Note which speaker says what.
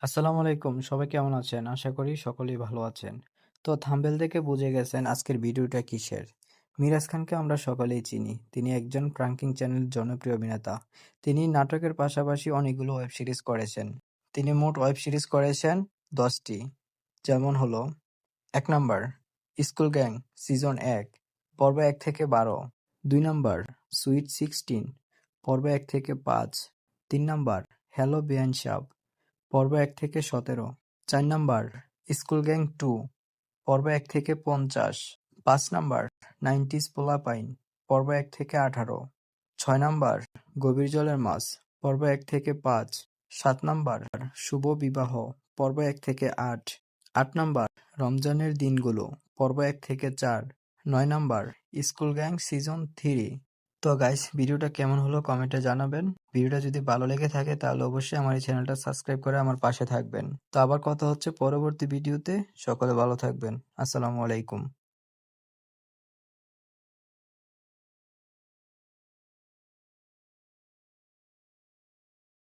Speaker 1: আসসালামু আলাইকুম। সবাই কেমন আছেন? আশা করি সকলেই ভালো আছেন। তো থাম্বনেল দেখে বুঝে গেছেন আজকের ভিডিওটা কিসের। মিরাজ খানকে আমরা সকলেই চিনি। তিনি একজন প্রাঙ্কিং চ্যানেল জনপ্রিয় অভিনেতা। তিনি নাটকের পাশাপাশি অনেকগুলো ওয়েব সিরিজ করেছেন। তিনি মোট ওয়েব সিরিজ করেছেন ১০ টি। যেমন হলো ১ নাম্বার স্কুল গ্যাং সিজন ১ পর্ব ১ থেকে ১২। ২ নাম্বার সুইট 16 পর্ব ১ থেকে ৫। ৩ নাম্বার হ্যালো বেআইন পর্ব ১ থেকে ১৭। ৪ নাম্বার স্কুল গ্যাং 2 পর্ব ১ থেকে ৫০। ৫ নাম্বার 90s পোলাপাইন পর্ব ১ থেকে ১৮। ৬ নাম্বার গভীর জলের মাছ পর্ব ১ থেকে ৫। ৭ নাম্বার শুভ বিবাহ পর্ব ১ থেকে ৮। ৮ নাম্বার রমজানের দিনগুলো পর্ব ১ থেকে ৪। ৯ নাম্বার স্কুল গ্যাং সিজন 3। তো গাইস, ভিডিওটা কেমন হলো কমেন্টে জানাবেন। ভিডিওটা যদি ভালো লেগে থাকে তাহলে অবশ্যই আমার এই চ্যানেলটা সাবস্ক্রাইব করে আমার পাশে থাকবেন। তো আবার কথা হচ্ছে পরবর্তী ভিডিওতে। সকলে ভালো থাকবেন। আসসালামু আলাইকুম।